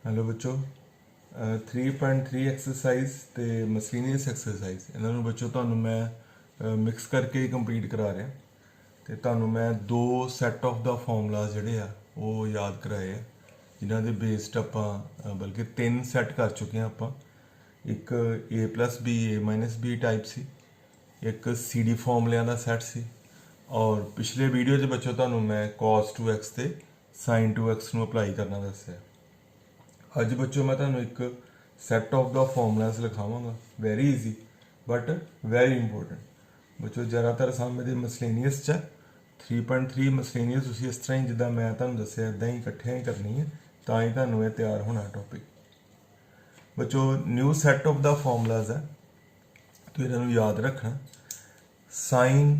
Hello बच्चों 3.3 exercise ਤੇ ਮਸਲੀਨੀਅਸ exercise ਇਹਨਾਂ ਨੂੰ ਬੱਚੋ ਤੁਹਾਨੂੰ ਮੈਂ ਮਿਕਸ ਕਰਕੇ ਹੀ ਕੰਪਲੀਟ ਕਰਾ ਰਿਹਾ ਤੇ ਤੁਹਾਨੂੰ ਮੈਂ ਦੋ ਸੈੱਟ ਆਫ ਦਾ ਫਾਰਮੂਲਾਜ਼ ਜਿਹੜੇ ਆ ਉਹ ਯਾਦ ਕਰਾਏ ਆ ਜਿਨ੍ਹਾਂ ਦੇ ਬੇਸਡ ਆਪਾਂ ਬਲਕਿ ਤਿੰਨ ਸੈੱਟ ਕਰ ਚੁੱਕੇ ਆ ਆਪਾਂ ਇੱਕ a+b a-b ਟਾਈਪ ਸੀ ਇੱਕ cd ਫਾਰਮੂਲਿਆਂ ਦਾ ਸੈੱਟ ਸੀ ਔਰ ਪਿਛਲੇ ਵੀਡੀਓ 'ਚ ਬੱਚੋ ਤੁਹਾਨੂੰ ਮੈਂ cos 2x ਤੇ sin 2x ਨੂੰ ਅਪਲਾਈ ਕਰਨਾ ਦੱਸਿਆ ਅੱਜ ਬੱਚੋ मैं ਤੁਹਾਨੂੰ एक सैट ऑफ द फॉर्मूलाज लिखावांगा very easy but very important बच्चों ज़्यादातर सामने दे मसलेनियस च 3.3 मसलेनियस तुसीं इस तरह ही जिद्दां मैं तुहानूं दस्सिआ इदां ही इकट्ठे ही करनी है तां ही तुहानूं इह तैयार होना टॉपिक बच्चों new set of the formulas है तो इन्हां नूं याद रखना sign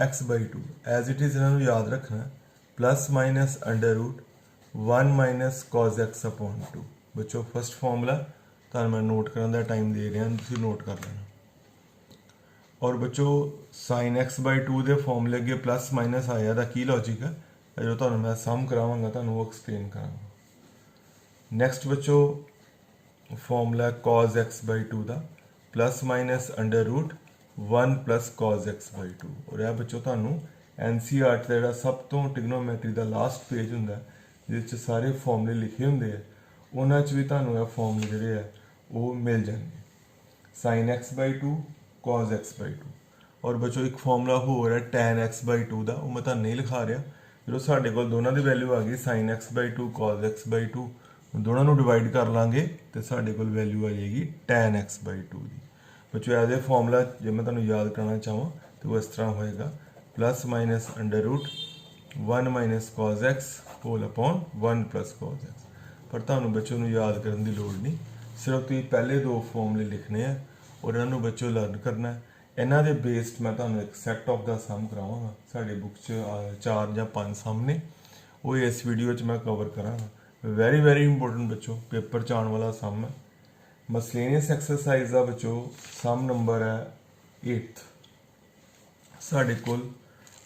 x/2 as it is इन्हां नूं याद रखना plus minus under root 1 minus cos x upon 2 बच्चों फर्स्ट फॉर्मूला तो मैं नोट करने का टाइम दे रहा तुम नोट कर लेना और बच्चों साइन x/2 के फॉर्मूले अगे प्लस माइनस आया था की लॉजिक है जो तो मैं सम करावांगा तो वो एक्सप्लेन करांगा नैक्सट बच्चों फॉर्मूला cos x/2 का plus minus under root 1 plus cos x/2 और यह बच्चों तुहानूं NCERT का जिहड़ा सब तो ट्रिग्नोमैट्री का लास्ट पेज हुंदा जिस सारे फॉर्मूले लिखे होंगे उन्होंने भी तुहानूं यह फॉर्मूले जिहड़े आ वो मिल जाएंगे साइन x/2 cos x/2 और बच्चों एक फॉर्मूला होर है tan x/2 का वो मैं तुहानूं नहीं लिखा रहा जो साढ़े कोल दोनों की वैल्यू आ गई साइन x/2 cos x/2 दोनों को डिवाइड कर लाँगे तो साढ़े कोल वैल्यू आ जाएगी tan x/2 की बच्चों एज ए फॉर्मूला जो मैं तुहानूं याद कराना चाहवां तो वो इस तरह होएगा plus minus under root 1 minus cos x whole upon 1 plus cos x पर तुहानूं बच्चों को याद करने की लोड़ नहीं सिर्फ तुसीं पहले दो फॉर्मूले लिखने हैं और इन्होंने बच्चों लर्न करना है इन्हों के बेस्ड मैं तुहानूं एक सैट ऑफ द सम करावांगा साडी बुक च 4 या 5 सम ने वो इस वीडियो च मैं कवर करांगा वेरी वेरी इंपोर्टेंट बच्चों पेपर च आने वाला सम है मसलेनियस एक्सरसाइज का बच्चों सम नंबर है 8th साढ़े कोल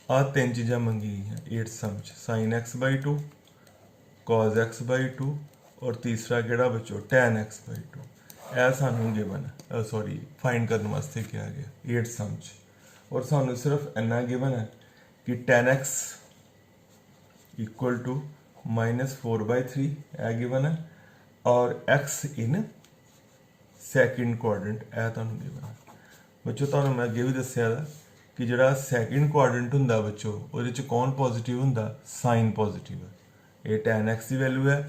आ तीन चीज़ां मंगी गई 8 सम साइन x/2 cos x/2 और तीसरा केड़ा बच्चों tan x/2 यह सानू गिवन है सॉरी फाइंड करने वास्ते क्या गया 8 सम और सानू सिर्फ इन्ना गिवन है कि tan x इक्वल टू -4/3 यह गिवन है और x इन सैकेंड क्वाड्रेंट यह तुहानू गिवन है बच्चों तुहानू मैं अगे भी दस्सिया कि जो सैकेंड क्वाड्रेंट होंगे बच्चों वो कौन पॉजिटिव होंगे साइन पॉजिटिव है ये tan x की वैल्यू है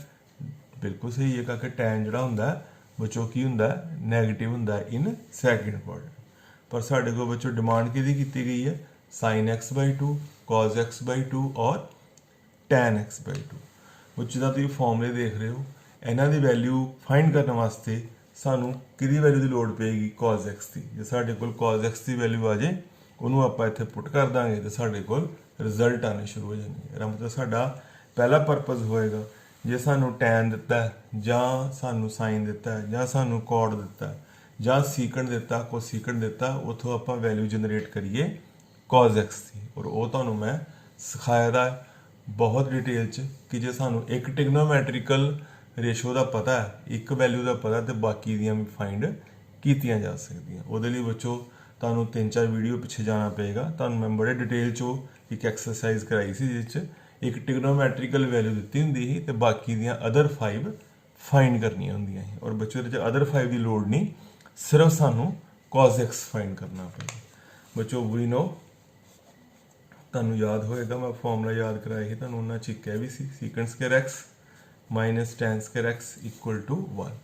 बिल्कुल सही है क्योंकि tan जोड़ा होंगे बच्चों की होंगे नैगेटिव होंगे इन सैकेंड क्वाड्रेंट पर साढ़े को बच्चों डिमांड कि गई है साइन x/2 cos x/2 और tan x/2 बच्चों का तुम फॉर्मूले देख रहे हो इन्हों की वैल्यू फाइंड करने वास्ते सानू कि वैल्यू की लड़ पेगी cos x की जो साढ़े को cos x की वैल्यू आ जाए ਉਹਨੂੰ ਆਪਾਂ ਇੱਥੇ ਪੁੱਟ ਕਰ ਦਾਂਗੇ ਤੇ ਸਾਡੇ ਕੋਲ ਰਿਜ਼ਲਟ ਆਣੇ ਸ਼ੁਰੂ ਹੋ ਜਾਣਗੇ ਇਹਦਾ ਮਤਲਬ ਸਾਡਾ ਪਹਿਲਾ ਪਰਪਸ ਹੋਏਗਾ ਜੇ ਸਾਨੂੰ tan ਦਿੱਤਾ ਜਾਂ ਸਾਨੂੰ sin ਦਿੱਤਾ ਜਾਂ ਸਾਨੂੰ cot ਦਿੱਤਾ ਜਾਂ secant ਦਿੱਤਾ cosecant ਦਿੱਤਾ ਉਥੋਂ ਆਪਾਂ ਵੈਲਿਊ ਜਨਰੇਟ ਕਰੀਏ cos x ਦੀ ਔਰ ਉਹ ਤੁਹਾਨੂੰ ਮੈਂ ਸਿਖਾਇਆ ਦਾ ਬਹੁਤ ਡਿਟੇਲ ਚ ਕਿ ਜੇ ਸਾਨੂੰ ਇੱਕ ਟ੍ਰਿਗਨੋਮੈਟ੍ਰੀਕਲ ਰੇਸ਼ੋ ਦਾ ਪਤਾ ਹੈ ਇੱਕ ਵੈਲਿਊ ਦਾ ਪਤਾ ਤੇ ਬਾਕੀ ਦੀਆਂ ਵੀ ਫਾਈਂਡ ਕੀਤੀਆਂ ਜਾ ਸਕਦੀਆਂ ਉਹਦੇ ਲਈ ਬੱਚੋ ਤੁਹਾਨੂੰ 3-4 वीडियो पिछे जाना पेगा ਤੁਹਾਨੂੰ मैं बड़े डिटेल चो एक एक्सरसाइज कराई सी जिस एक ट्रिग्नोमैट्रिकल वैल्यू दी होंगी सी ते बाकी दियां अदर 5 फाइंड करनियां होंदियां सी और बच्चों दे अदर 5 की लोड़ नहीं सिर्फ सानू cos x फाइंड करना पेगा बच्चों वी नो ਤੁਹਾਨੂੰ याद होएगा मैं फॉर्मूला याद कराया ਸੀ ਤੁਹਾਨੂੰ ਉਹਨਾਂ ਚ ਕਿਹਾ भी सी secant square x minus tan square x equal to 1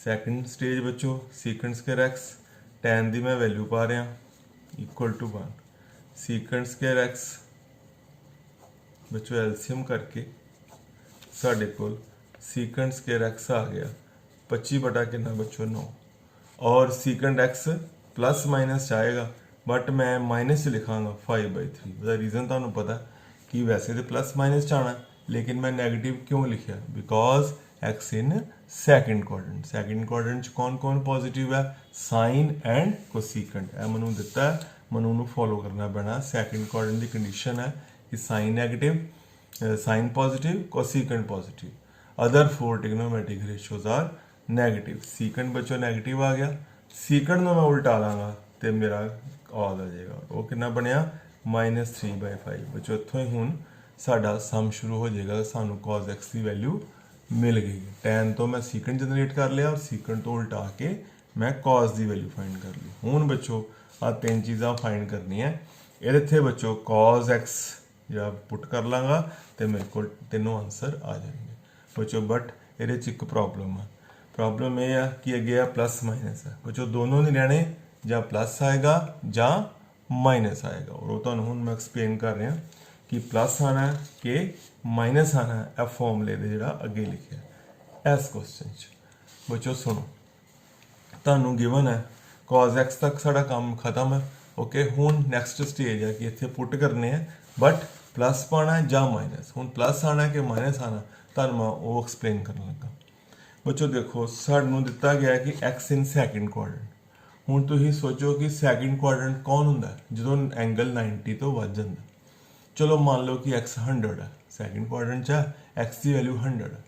second stage बच्चों secant square x tan की मैं वैल्यू पा रहा equal to 1 secant square x बच्चों एल्शियम करके साढ़े को secant square x आ गया 25 बटा कितना बच्चों 9 और secant x प्लस माइनस आएगा बट मैं माइनस लिखांगा 5/3 उसका रीज़न तुहानू पता कि वैसे तो प्लस माइनस आना लेकिन मैं नैगेटिव क्यों लिखा because x in second quadrant कौन कौन पॉजिटिव है साइन एंड कोसीकेंट यह मैं दिता है मैं फॉलो करना पैना सैकेंड क्वाड्रेंट की कंडीशन है कि sine negative sine positive cosecant positive other 4 trigonometric ratios are negative. Secant बच्चों नैगेटिव आ गया, सीकेंड में मैं उल्टा लाँगा तो मेरा ऑड आ जाएगा, वो कितना बनया -3/5। बच्चों इत्थों ही हुण साडा सम शुरू हो जाएगा, सानू cos x की वैल्यू मिल गई। टैन तो मैं सीकेंड जनरेट कर लिया और सीकेंड तो उल्टा के मैं cos की वैल्यू फाइंड कर ली। हुण बच्चों आ 3 चीज़ां फाइंड करनी है। इत्थे बच्चों cos x या पुट कर लाँगा तो मेरे को तीनों आंसर आ जाएंगे बच्चों। बट ये एक प्रॉब्लम है, प्रॉब्लम यह है कि अगे प्लस माइनस है बच्चों, दोनों नहीं रहने, ਜਾਂ प्लस आएगा ਜਾਂ माइनस आएगा। और वो तुहानूं हुण मैं एक्सप्लेन कर रहा कि प्लस आना है कि माइनस आना है, यह फॉर्मूले दे जिहड़ा अगे लिखिਆ इस क्वेश्चन च। बच्चों सुनो, तुहानूं गिवन है cos x तक साडा काम खत्म है। ओके, हुण नैक्सट स्टेज है कि इत्थे पुट करने हैं, बट प्लस पाना है ਜਾਂ माइनस। हुण प्लस आना है कि माइनस आना, तुहानूं मैं वो एक्सप्लेन करन लगा। बच्चों देखो, सानूं दिता गया है कि x इन सैकेंड क्वाड्रेंट। ਹੁਣ ਤੁਸੀਂ ਸੋਚੋ ਕਿ ਸੈਕਿੰਡ ਕੁਆਡਰੈਂਟ ਕੌਣ ਹੁੰਦਾ ਜਦੋਂ ਐਂਗਲ 90 ਤੋਂ ਵੱਧ ਜਾਂਦਾ। ਚਲੋ ਮੰਨ ਲਓ ਕਿ x 100 ਹੈ, ਸੈਕਿੰਡ ਕੁਆਡਰੈਂਟ 'ਚ x ਦੀ ਵੈਲਿਊ 100 ਹੈ।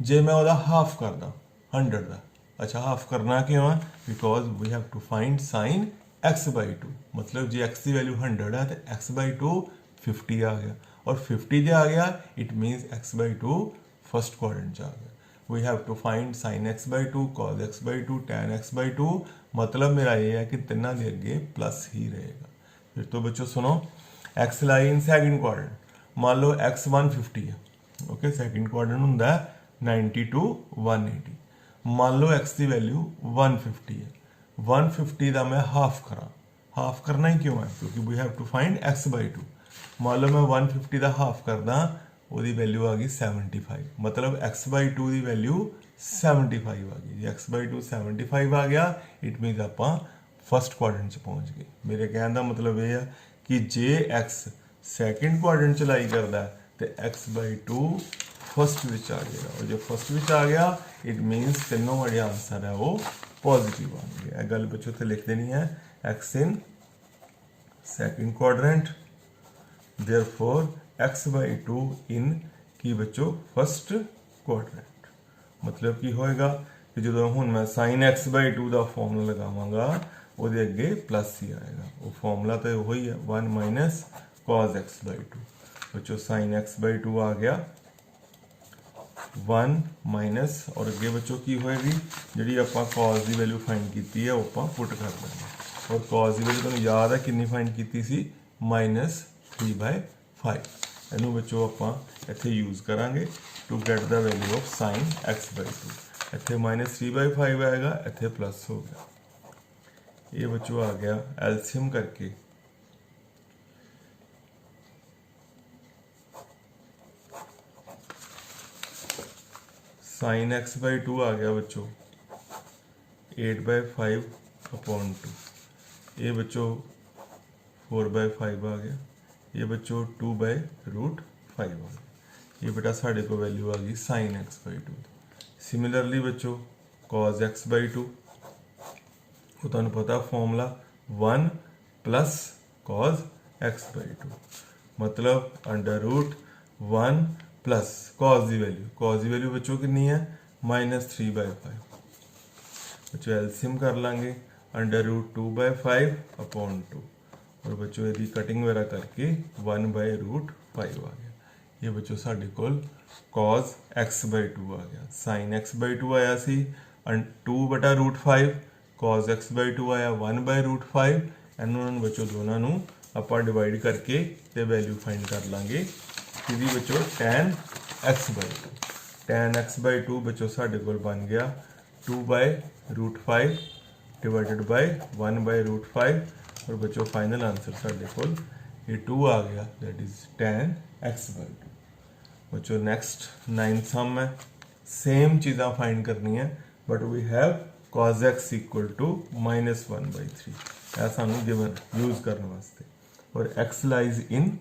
ਜੇ ਮੈਂ ਉਹਦਾ ਹਾਫ ਕਰਦਾ 100 ਦਾ, ਅੱਛਾ ਹਾਫ ਕਰਨਾ ਕਿਉਂ ਹੈ? Because we have to find sine x/2। मतलब ਜੇ x ਦੀ ਵੈਲਿਊ 100 ਹੈ ਤੇ x/2 50 ਆ ਗਿਆ, ਔਰ 50 ਜੇ ਆ ਗਿਆ it means x/2 first quadrant 'ਚ ਆ ਗਿਆ। We have to find sin x/2, cos x/2, tan x/2। मतलब मेरा ये है कि तिना के अगे प्लस ही रहेगा। फिर तो बच्चों सुनो, x लाई इन सैकेंड क्वाड्रेंट, मान लो x 150 है। ओके, सैकेंड क्वाड्रेंट होंगे 90 to 180। मान लो x की वैल्यू 150 है, 150 का मैं हाफ करा, हाफ करना ही क्यों है? क्योंकि we have to find x/2। मान लो मैं 150 का हाफ करदा, ਉਹਦੀ ਵੈਲਿਊ ਆ ਗਈ 75। मतलब x/2 ਦੀ ਵੈਲਿਊ 75 ਆ ਗਈ। ਜੇ x/2 75 ਆ ਗਿਆ ਇਟ ਮੀਨਸ ਆਪਾਂ ਫਸਟ ਕੁਆਡਰੈਂਟ 'ਚ ਪਹੁੰਚ ਗਏ। ਮੇਰੇ ਕਹਿਣ ਦਾ ਮਤਲਬ ਇਹ ਆ ਕਿ ਜੇ x ਸੈਕਿੰਡ ਕੁਆਡਰੈਂਟ 'ਚ ਲਾਈ ਕਰਦਾ ਤੇ x/2 ਫਸਟ ਵਿੱਚ ਆ ਜਾਏਗਾ, ਔਰ ਜੇ ਫਸਟ ਵਿੱਚ ਆ ਗਿਆ ਇਟ ਮੀਨਸ ਤਿੰਨੋਂ ਜਿਹੜੇ ਆਨਸਰ ਹੈ ਉਹ ਪੋਜ਼ਿਟਿਵ ਆਉਣਗੇ। ਇਹ ਗੱਲ ਬੱਚੋ ਉੱਥੇ ਲਿਖ ਦੇਣੀ ਹੈ, x ਇਨ ਸੈਕਿੰਡ ਕੁਆਡਰੈਂਟ, देयरफॉर x/2 इन की बच्चों फस्ट क्वाड्रेंट। मतलब की होएगा कि जो हूँ मैं sin x/2 का फॉर्मूला लगावांगा वो अगे प्लस ही आएगा। वो फॉर्मूला तो वही है 1 - cos x/2। बच्चों sin x/2 आ गया 1 माइनस, और अगे बच्चों की होएगी जी आप cos की वैल्यू फाइंड की है वो आप पुट कर देंगे। और cos की वैल्यू तुहानूं याद है कितनी फाइंड की सी -3/5। ਇਹਨੂੰ ਬੱਚੋ ਆਪਾਂ ਇੱਥੇ ਯੂਜ਼ ਕਰਾਂਗੇ to get the value of sin x/2। ਇੱਥੇ -3/5 ਆਏਗਾ, ਇੱਥੇ ਪਲੱਸ ਹੋ ਗਿਆ। ਇਹ ਬੱਚੋ ਆ ਗਿਆ ਐਲਸੀਐਮ ਕਰਕੇ sin x/2 आ गया बच्चों 8/5/2। ये बच्चों 4/5 आ गया। ये बच्चों 2/√5 आ गया। ये बेटा साढ़े को वैल्यू आ गई sin x/2। सिमिलरली बच्चों cos x/2 वो तुहानूं पता फॉर्मूला 1 + cos x/2। मतलब √1 + cos की वैल्यू बच्चों कितनी है -3/5। बच्चों एलसीएम कर लांगे √2/5/2, और बच्चों यदि कटिंग वगैरह करके 1/√5 आ गया। ये बच्चों साढ़े कोल cos x/2 आ गया। sin x/2 आया सी 2/√5, cos x/2 आया 1/√5। इन्होंने बच्चों दोनों आप डिवाइड करके ते वैल्यू फाइंड कर लाँगे कि बच्चों tan x/2। tan x/2 बच्चों साढ़े कोल बन गया 2/√5 डिवाइडेड बाय 1/√5, और बच्चों फाइनल आंसर साढ़े कोल ये 2 आ गया, दैट इज tan x/2। बच्चों नेक्स्ट 9 सम है, सेम चीज़ा फाइंड करनी है, but we have cos x = -1/3। यह सानू गिवन यूज करने वास्ते, और x lies in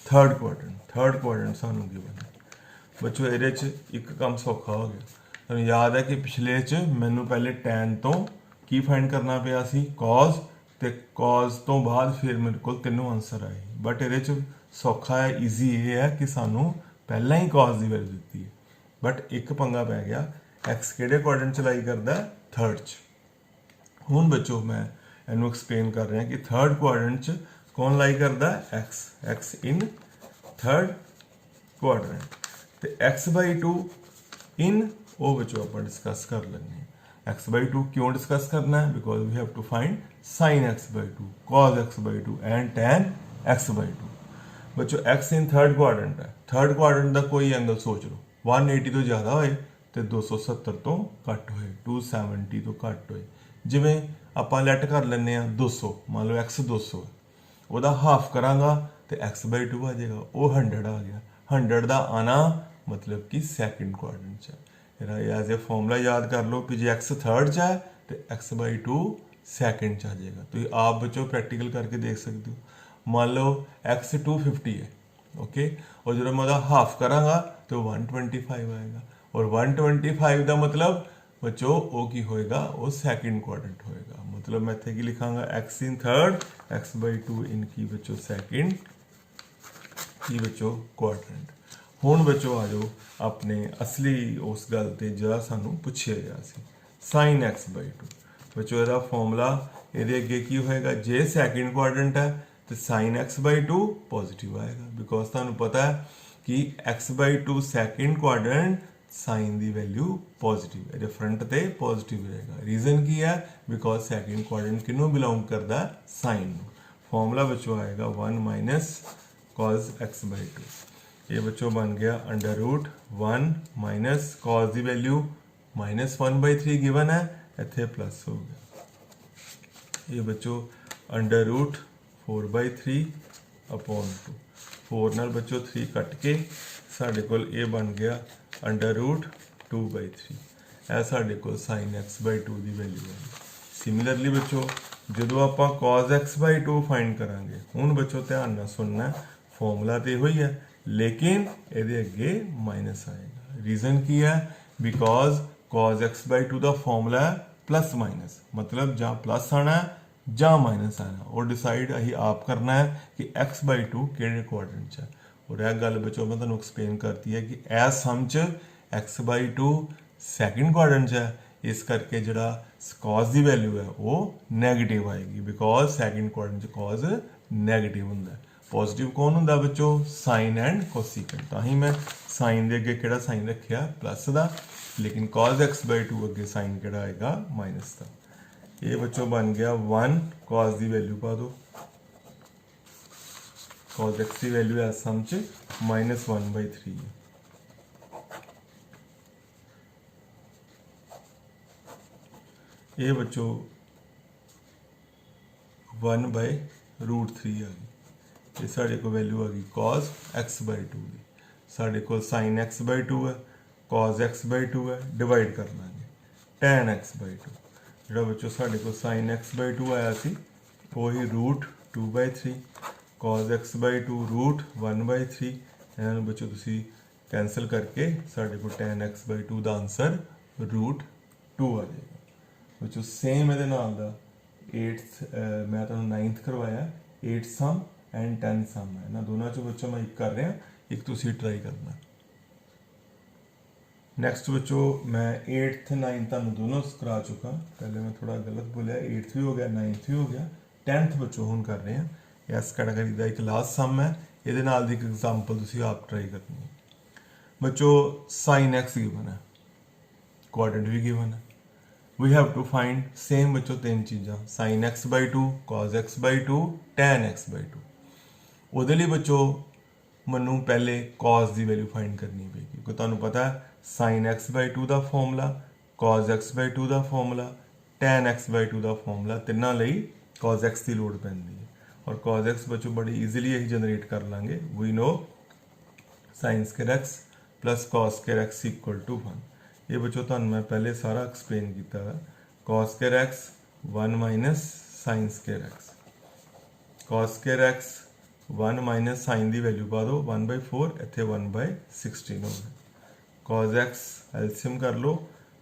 third quadrant सानू गिवन है। बच्चों ये एक काम सौखा हो गया। तुहानूं याद है कि पिछले च मैनू पहले tan तो की फाइंड करना पिया सी cos, ਤੇ cos ਤੋਂ ਬਾਅਦ ਫਿਰ ਮੇਰੇ ਕੋਲ ਤਿੰਨੋਂ ਆਨਸਰ ਆਏ। ਬਟ ਇਹਦੇ ਚ ਸੌਖਾ ਹੈ, ਈਜ਼ੀ ਇਹ ਹੈ ਕਿ ਸਾਨੂੰ ਪਹਿਲਾਂ ਹੀ cos ਦੀ ਵੈਲਿਊ ਦਿੱਤੀ ਹੈ, बट एक पंगा पै गया, एक्स किहड़े क्वाड्रेंट च लाई करदा, थर्ड च। हुण बच्चों मैं इनू एक्सप्लेन कर रहा कि थर्ड क्वाड्रेंट च कौन लाई करदा, x, x in third quadrant. तो एक्स बाई टू इन वो बच्चों आप डिस्कस कर लेंगे। एक्स बाई टू क्यों डिस्कस करना है, because we have to find sine x by two, cos x by two and tan x by two. बच्चों एक्स इन थर्ड क्वाड्रेंट है, थर्ड क्वाड्रेंट का कोई एंगल सोच लो 180 तो ज़्यादा होए तो 270 तो घट होए, 270 तो घट होए। जिमें आप लैट कर लें 200, मान लो एक्स 200 है, वह हाफ करांगा तो एक्स बाई टू आ जाएगा, वो 100 आ गया। 100 का आना मतलब कि सैकेंड क्वाड्रेंट च है। एज ए फॉर्मूला याद कर लो कि जो एक्स थर्ड च है तो एक्स बाई टू सैकेंड च आ जाएगा। तो आप बच्चों प्रैक्टिकल करके देख सकते हो। मान लो एक्स 250 है, ओके, और जो मैं हाफ करांगा तो 125 आएगा, और 125 का मतलब बच्चों वो की होएगा, वो सैकेंड क्वाड्रेंट होएगा। मतलब मैं इतने की लिखांगा x in third, x by two in की बच्चों सैकेंड की बच्चों क्वाड्रेंट। हुण बच्चों आ जाओ अपने असली उस गल ते जिहड़ा सानू पुछया गया सी, साइन एक्स बाई टू। बच्चों ਇਹਦਾ फॉर्मूला ਇਹਦੇ ਅੱਗੇ ਕੀ ਹੋਏਗਾ, जे सैकेंड क्वाड्रेंट है तो sine x by two positive आएगा, बिकॉज तुहानू पता है कि x by two second quadrant sine की वैल्यू पॉजिटिव है, फ्रंट ते पॉजिटिव रहेगा। रीजन की है, बिकॉज सैकेंड क्वाड्रेंट किनू बिलोंग करता है, साइन। फॉर्मूला बच्चों आएगा 1 minus cos x by two. ये बच्चों बन गया अंडर रूट 1 माइनस कॉज की वैल्यू -1/3 गिवन है, इतने प्लस हो गया। ये बच्चों अंडर रूट 4/3 अपॉन 2, 4 नाल बच्चों 3 कट के साढ़े कोल ये बन गया अंडर रूट 2/3। यह साढ़े कोल साइन एक्स बाई टू की वैल्यू है। सिमिलरली बच्चों जो आप cause x by to find करांगे, हुण बच्चों ध्यान नाल सुनना, फॉर्मूला तो यही है लेकिन ये अगे माइनस आएगा। रीजन की है, because cause x by two का फॉर्मूला है प्लस माइनस, मतलब जहाँ प्लस आना है जहाँ माइनस आना, और डिसाइड अही आप करना है कि एक्स बाई टू किहड़े क्वाड्रेंट च है। और यह गल बच्चों मैं तुहानू एक्सप्लेन करती है कि ए सम च x by two second quadrant है, इस करके जिहड़ा कॉज की वैल्यू है वो नैगेटिव आएगी, बिकॉज सैकेंड क्वाड्रेंट च कॉज नैगेटिव हुंदा। पॉजिटिव कौन हुंदा बच्चों, साइन एंड कोसीकेंट। तां ही मैं साइन के अगे किहड़ा साइन रखिया, प्लस का, लेकिन कॉज एक्स बाई टू अगे साइन किहड़ा आएगा, माइनस का। ये बच्चों बन गया 1, कॉज की वैल्यू पा दो, कॉज एक्स की वैल्यू है सम च -1/3 है। ये बच्चों 1/√3 आ गई। ये साढ़े को वैल्यू आ गई कॉज एक्स बाई टू की, साढ़े को साइन एक्स बाई टू है, कॉज एक्स बाई टू है, डिवाइड कर लेंगे टैन एक्स बाई टू। जो बच्चों साढ़े को साइन एक्स बाई टू आया सी वही √2/3, कॉज एक्स बाई टू √1/3। इन्होंने बच्चों तुसी कैंसल करके साढ़े को टैन एक्स बाई टू का आंसर √2 आ जाएगा। बच्चों सेम ये नाल दा 8th मैं तुहानू 9th करवाया, 8 सम एंड 10 सम है ना, दोनों चो बच्चों मैं एक कर रहा, एक तुसी ट्राई करना। नैक्सट बच्चों मैं 8th 9th तुहानू दोनों करा चुका, पहले मैं थोड़ा गलत बोलिया, 8th भी हो गया 9th भी हो गया, 10th बच्चों हुण कर रहे हैं। इस कैटेगरी का एक लास्ट सम है, ये नाल दी एक एग्जाम्पल तुसी आप ट्राई करनी है। बच्चों साइन एक्स गिवन है, क्वाड्रेंट भी गिवन है, we have to find same बच्चों 3 चीज़ा, sine x by two, cos x by two, tan x by two. ਉਹਦੇ ਲਈ बच्चों ਮੈਨੂੰ पहले कॉज की वैल्यू फाइंड करनी पेगी, क्योंकि ਤੁਹਾਨੂੰ पता है साइन एक्स बाई टू का फॉर्मूला, कॉज एक्स बाई टू का फॉर्मूला, टैन एक्स बाई टू का फॉर्मूला, तिना ਲਈ कॉज एक्स की लोड़ पैंदी है। और कॉज एक्स बच्चों बड़ी ईजिली अं जनरेट कर लाँगे। We know sine square x plus cos square x equal to 1। ये बच्चों ਤੁਹਾਨੂੰ मैं पहले सारा एक्सप्लेन किया है। Cos square x 1 minus sine square x, cos square x 1 minus sine की वैल्यू पा दो 1/4, इतने 1/16 हो गया। कॉज एक्स एल्शियम कर लो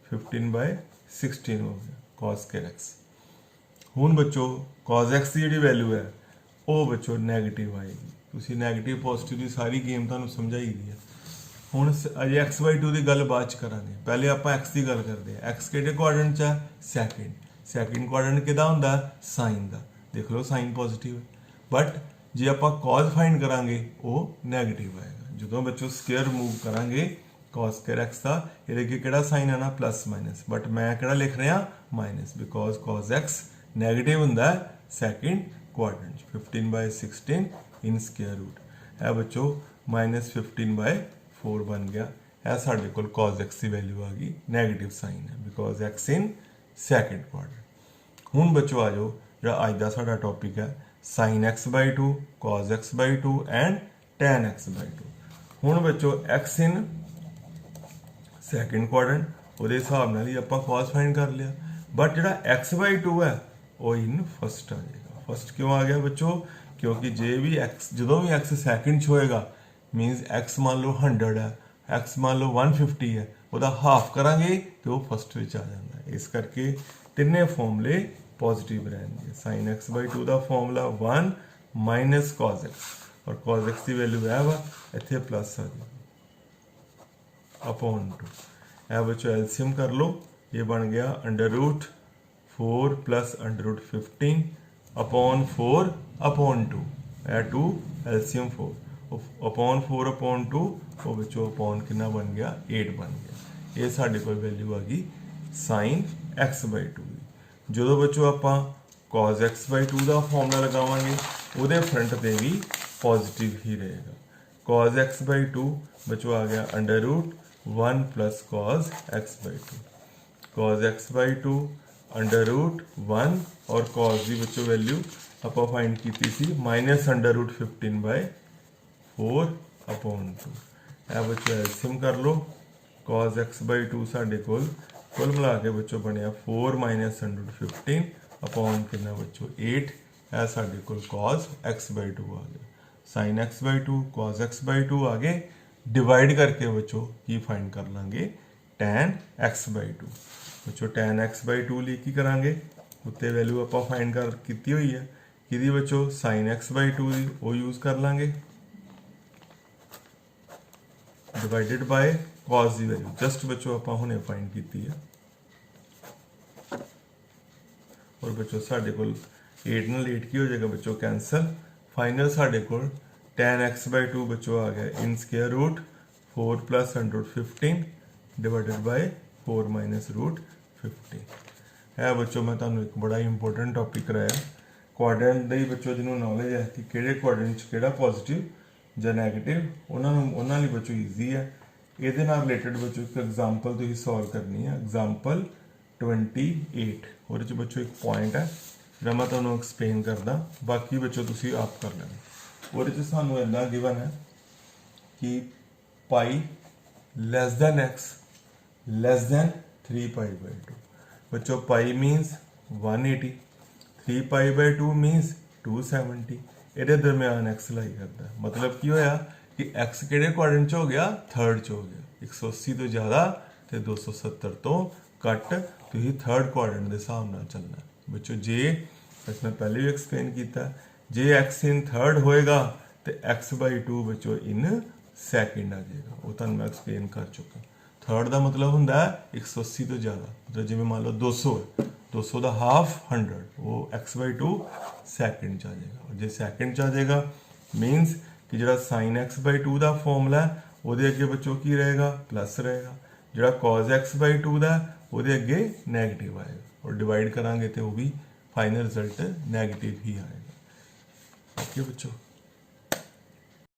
15/16 हो गया कॉस स्केयर एक्स। हुण बच्चों कॉज एक्स की जी वैल्यू है वो बच्चों नैगेटिव आएगी। तुसी नैगेटिव पॉजिटिव की सारी गेम तुहानू समझाई दी है। ਹੁਣ ਅਜੇ x/2 ਦੀ ਗੱਲ ਬਾਅਦ ਚ ਕਰਾਂਗੇ, ਪਹਿਲੇ ਆਪਾਂ x ਦੀ ਗੱਲ ਕਰਦੇ ਹਾਂ। x ਕਿਹੜੇ ਕੁਆਡਰੈਂਟ ਚ ਹੈ? ਸੈਕਿੰਡ ਕੁਆਡਰੈਂਟ ਕਿਹਦਾ ਹੁੰਦਾ? ਸਾਈਨ ਦਾ। ਦੇਖ ਲਓ ਸਾਈਨ ਪੋਜ਼ਿਟਿਵ ਹੈ, ਬਟ ਜੇ ਆਪਾਂ cos ਫਾਈਂਡ ਕਰਾਂਗੇ ਉਹ ਨੈਗੇਟਿਵ ਆਏਗਾ। ਜਦੋਂ ਬੱਚੋ ਸਕੁਅਰ ਰਿਮੂਵ ਕਰਾਂਗੇ cos ਸਕੁਅਰ x ਦਾ, ਇਹਦੇ ਅੱਗੇ ਕਿਹੜਾ ਸਾਈਨ ਆਣਾ? ਪਲੱਸ ਮਾਈਨਸ, ਬਟ ਮੈਂ ਕਿਹੜਾ ਲਿਖ ਰਿਹਾ? Minus, because cos x negative ਹੁੰਦਾ ਹੈ ਸੈਕਿੰਡ ਕੁਆਡਰੈਂਟ 15/16 ਇਨ ਸਕੁਅਰ ਰੂਟ। ਇਹ ਬੱਚੋ -15/4 ਬਣ ਗਿਆ। ਇਹ ਸਾਡੇ ਕੋਲ cos x ਦੀ ਵੈਲਿਊ ਆ ਗਈ, ਨੈਗੇਟਿਵ ਸਾਈਨ ਹੈ because x in second quadrant. ਹੁਣ ਬੱਚੋ ਆ ਜਾਓ, ਜਿਹੜਾ ਅੱਜ ਦਾ ਸਾਡਾ ਟੌਪਿਕ ਹੈ sin x/2, cos x/2 and tan x/2। ਹੁਣ ਬੱਚੋ x ਇਨ ਸੈਕਿੰਡ ਕੁਆਡਰੈਂਟ, ਉਹਦੇ ਹਿਸਾਬ ਨਾਲ ਹੀ ਆਪਾਂ cos ਫਾਈਂਡ ਕਰ ਲਿਆ, ਬਟ ਜਿਹੜਾ x/2 ਹੈ ਉਹ ਇਨ ਫਸਟ ਆ ਜਾਏਗਾ। ਫਸਟ ਕਿਉਂ ਆ ਗਿਆ ਬੱਚੋ? ਕਿਉਂਕਿ ਜੇ ਵੀ ਜਦੋਂ ਵੀ x ਸੈਕਿੰਡ 'ਚ ਹੋਏਗਾ ਮੀਨਸ x ਮੰਨ ਲਓ 100 ਹੈ, x ਮੰਨ ਲਓ 150 ਹੈ, ਉਹਦਾ ਹਾਫ ਕਰਾਂਗੇ ਤੇ ਉਹ ਫਸਟ ਵਿੱਚ ਆ ਜਾਂਦਾ ਹੈ। ਇਸ ਕਰਕੇ ਤਿੰਨੇ ਫਾਰਮੂਲੇ ਪੋਜ਼ਿਟਿਵ ਰਹਿਣਗੇ। sin x/2 ਦਾ ਫਾਰਮੂਲਾ 1 ਮਾਈਨਸ cos x, ਔਰ cos x ਦੀ ਵੈਲਿਊ ਹੈ ਵਾ ਇੱਥੇ ਪਲੱਸ ਆ ਗਈ अपॉन 2। ਇਹ ਬੱਚੋ ਐਲਸੀਐਮ ਕਰ ਲਓ, ਇਹ ਬਣ ਗਿਆ √4 + √15 अपॉन 4 अपॉन 2। ਇਹ 2 ਐਲਸੀਐਮ 4 अपॉन 4 अपॉन 2, ਉਹ ਵਿੱਚੋਂ अपॉन ਕਿੰਨਾ ਬਣ ਗਿਆ? 8 ਬਣ ਗਿਆ। ਇਹ ਸਾਡੇ ਕੋਲ ਵੈਲਿਊ ਆ ਗਈ sin x/2 ਦੀ। ਜਦੋਂ ਬੱਚੋ ਆਪਾਂ cos x/2 ਦਾ ਫਾਰਮੂਲਾ ਲਗਾਵਾਂਗੇ ਉਹਦੇ ਫਰੰਟ ਤੇ ਵੀ ਪੋਜ਼ਿਟਿਵ ਹੀ ਰਹੇਗਾ। cos x/2 ਬੱਚੋ ਆ ਗਿਆ √1 + cos x/2। cos x/2 √1 और cos ਦੀ ਬੱਚੋ ਵੈਲਿਊ ਆਪਾਂ ਫਾਈਂਡ ਕੀਤੀ ਸੀ -√15/4 अपॉन 2। ਇਹ ਬੱਚੋ ਐਲਸੀਐਮ ਕਰ ਲਓ, cos x/2 ਸਾਡੇ ਕੋਲ ਕੁੱਲ ਮਿਲਾ ਕੇ ਬੱਚੋ ਬਣਿਆ 4 - √15 अपॉन ਕਿੰਨਾ ਬੱਚੋ 8। ਇਹ ਸਾਡੇ ਕੋਲ cos x/2 ਆ ਗਿਆ। sin x/2 cos x/2 ਆ ਗਏ। डिवाइड करके बच्चों की फाइंड कर लेंगे tan x/2। बच्चों tan x/2 लिए की करांगे उत्ते वैल्यू आप फाइंड कर की हुई है कि बच्चों sin x/2 दी वो यूज कर लेंगे डिवाइडेड बाय cos की वैल्यू जस्ट बच्चों आप हुणे फाइंड की है। और बच्चों साढ़े को 8 नाल 8 की हो जाएगा बच्चों कैंसल। फाइनल साढ़े को tan x/2 बच्चों आ गया in square root 4 + √15 divided by 4 - √15। है बच्चों मैं तुहानू एक बड़ा इंपोर्टेंट टॉपिक कराया कुआड्रेंट दी। बच्चों जिन्होंने नॉलेज है कि किहड़े कुआड्रेंट च किहड़ा पॉजिटिव जां नैगेटिव उन्हां लई बच्चों ईजी है। इहदे नाल रिलेटेड बच्चों एक एग्जाम्पल तुसीं सॉल्व करनी है। एग्जाम्पल 28 ਉਹਦੇ 'ਚ बच्चों एक पॉइंट है ਜਿਹੜਾ मैं तुहानू एक्सप्लेन करदा, बाकी बच्चों तुसीं आप कर लेना। ਉਹਦੇ 'ਚ ਸਾਨੂੰ ਇੱਦਾਂ ਗਿਵਨ ਹੈ ਕਿ pi less than x less than 3π/2। ਬੱਚੋ ਪਾਈ ਮੀਨਸ 180, 3π/2 ਮੀਨਸ 270। ਇਹਦੇ ਦਰਮਿਆਨ x ਲਾਈ ਕਰਦਾ, ਮਤਲਬ ਕੀ ਹੋਇਆ ਕਿ x ਕਿਹੜੇ ਕੁਆਡਰੈਂਟ 'ਚ ਹੋ ਗਿਆ? ਥਰਡ 'ਚ ਹੋ ਗਿਆ। 180 ਤੋਂ ਜ਼ਿਆਦਾ ਤੇ 270 ਤੋਂ ਘੱਟ ਤੁਸੀਂ ਥਰਡ ਕੁਆਡਰੈਂਟ ਦੇ ਹਿਸਾਬ ਨਾਲ ਚੱਲਣਾ। ਬੱਚੋ ਜੇ ਮੈਂ ਪਹਿਲੇ ਵੀ ਐਕਸਪਲੇਨ ਕੀਤਾ, जे x इन थर्ड होएगा तो x/2 बच्चों इन सैकेंड आ जाएगा। वो तुहानू मैं एक्सप्लेन कर चुका। थर्ड का मतलब होंदा है 180 तो ज़्यादा, मतलब जिवें मान लो 200 है, 200 का हाफ 100, वो x/2 सैकेंड च आ जाएगा। और जे सैकेंड च आ जाएगा मीनस कि जिहड़ा sin x/2 का फॉर्मूला है वो अगे बच्चों की रहेगा? प्लस रहेगा। जिहड़ा cos x/2 का वो अगे नैगेटिव आएगा। और डिवाइड करांगे तो वो भी फाइनल रिजल्ट नैगेटिव ही आएगा। ओके बच्चों।